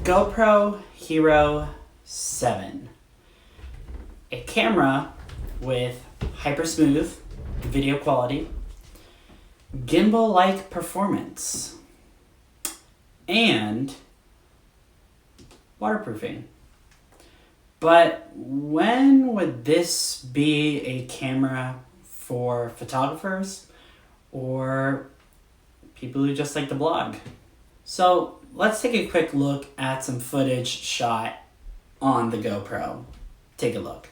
GoPro Hero 7. A camera with hyper smooth video quality, gimbal-like performance, and waterproofing. But when would this be a camera for photographers or people who just like to blog? So let's take a quick look at some footage shot on the GoPro. Take a look.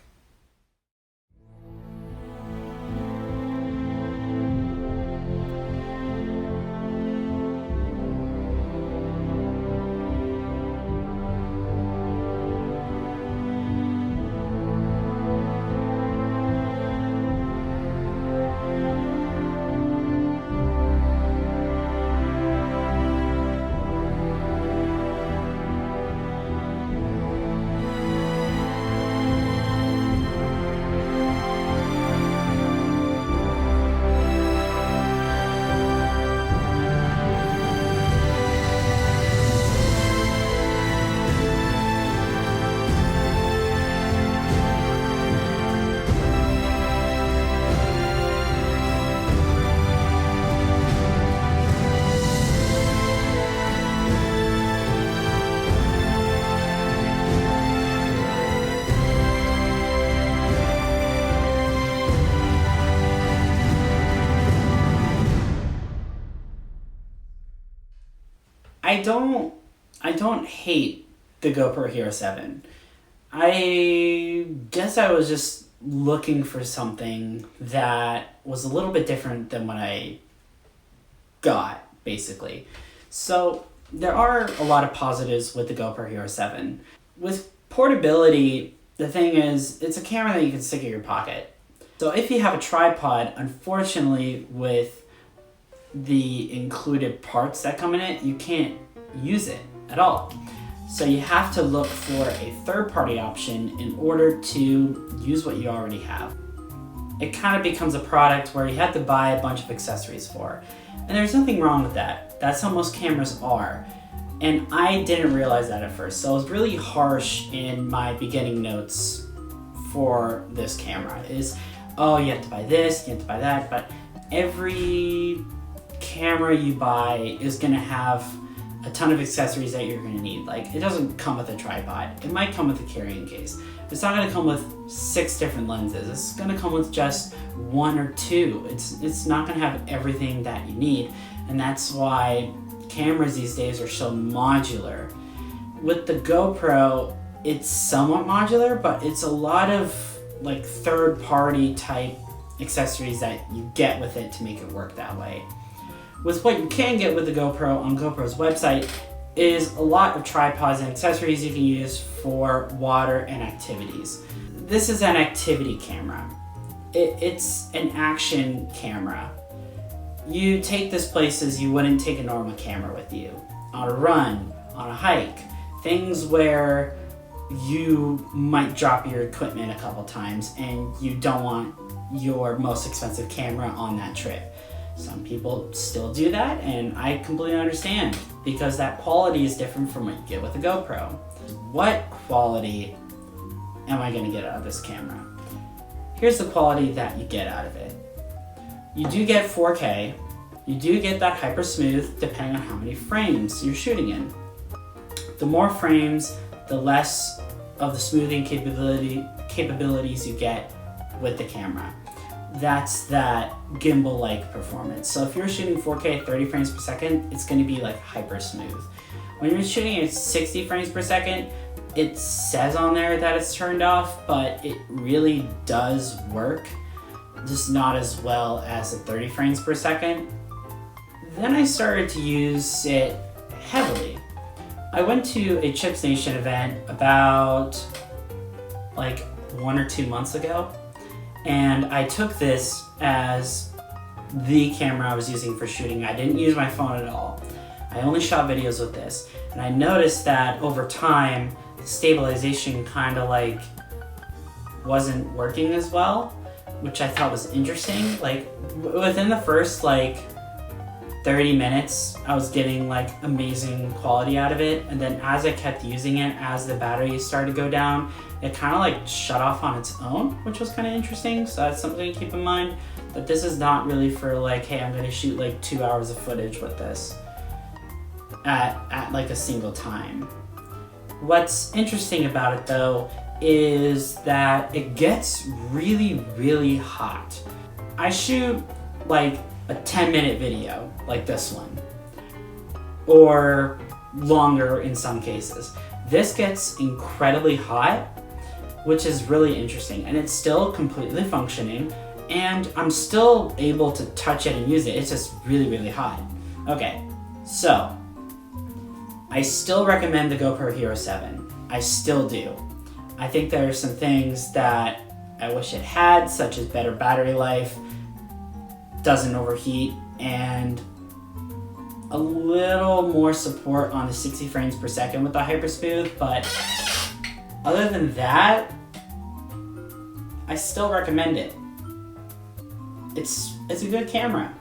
I don't hate the GoPro Hero 7. I guess I was just looking for something that was a little bit different than what I got, basically. So there are a lot of positives with the GoPro Hero 7. With portability, the thing is, it's a camera that you can stick in your pocket. So if you have a tripod, unfortunately, with the included parts that come in it, you can't use it at all. So you have to look for a third-party option in order to use what you already have. It kind of becomes a product where you have to buy a bunch of accessories for. And there's nothing wrong with that. That's how most cameras are. And I didn't realize that at first. So I was really harsh in my beginning notes for this camera. Is, oh, you have to buy this, you have to buy that, but every camera you buy is gonna have a ton of accessories that you're gonna need. Like, it doesn't come with a tripod. It might come with a carrying case. It's not gonna come with 6 different lenses. It's gonna come with just 1 or 2. It's not gonna have everything that you need, and that's why cameras these days are so modular. With the GoPro, it's somewhat modular, but it's a lot of like third-party type accessories that you get with it to make it work that way. With what you can get with the GoPro on GoPro's website is a lot of tripods and accessories you can use for water and activities. This is an activity camera. It's an action camera. You take this places you wouldn't take a normal camera with you. On a run, on a hike, things where you might drop your equipment a couple times and you don't want your most expensive camera on that trip. Some people still do that, and I completely understand because that quality is different from what you get with a GoPro. What quality am I going to get out of this camera? Here's the quality that you get out of it. You do get 4K. You do get that hyper smooth depending on how many frames you're shooting in. The more frames, the less of the smoothing capabilities you get with the camera. That's that gimbal-like performance. So if you're shooting 4K 30 frames per second, it's gonna be like hyper smooth. When you're shooting at 60 frames per second, it says on there that it's turned off, but it really does work, just not as well as the 30 frames per second. Then I started to use it heavily. I went to a Chips Nation event about like 1 or 2 months ago, and I took this as the camera I was using for shooting. I didn't use my phone at all. I only shot videos with this. And I noticed that over time, the stabilization kind of like wasn't working as well, which I thought was interesting. Like within the first like 30 minutes, I was getting like amazing quality out of it. And then as I kept using it, as the battery started to go down, it kind of like shut off on its own, which was kind of interesting. So that's something to keep in mind, that this is not really for like, hey, I'm gonna shoot like 2 hours of footage with this at like a single time. What's interesting about it though is that it gets really, really hot. I shoot like a 10-minute video like this one, or longer in some cases. This gets incredibly hot, which is really interesting, and it's still completely functioning, and I'm still able to touch it and use it. It's just really, really hot. Okay, so I still recommend the GoPro Hero 7. I still do. I think there are some things that I wish it had, such as better battery life, doesn't overheat, and a little more support on the 60 frames per second with the Hypersmooth, but other than that, I still recommend it. It's a good camera,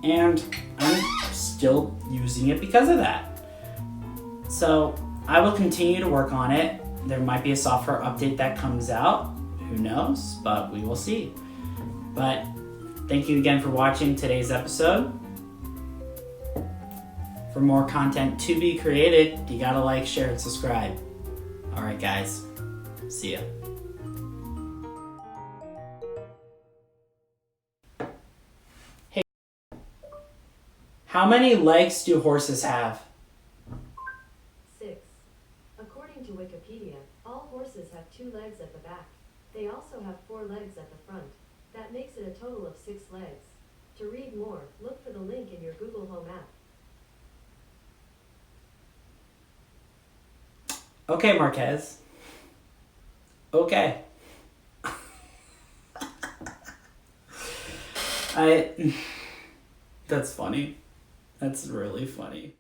and I'm still using it because of that. So I will continue to work on it. There might be a software update that comes out, who knows, but we will see. But thank you again for watching today's episode. For more content to be created, you gotta like, share, and subscribe. All right, guys. See ya. Hey, how many legs do horses have? 6. According to Wikipedia, all horses have 2 legs at the back. They also have 4 legs at the front. That makes it a total of 6 legs. To read more, look for the link in your Google Home app. Okay, Marquez. Okay. That's funny. That's really funny.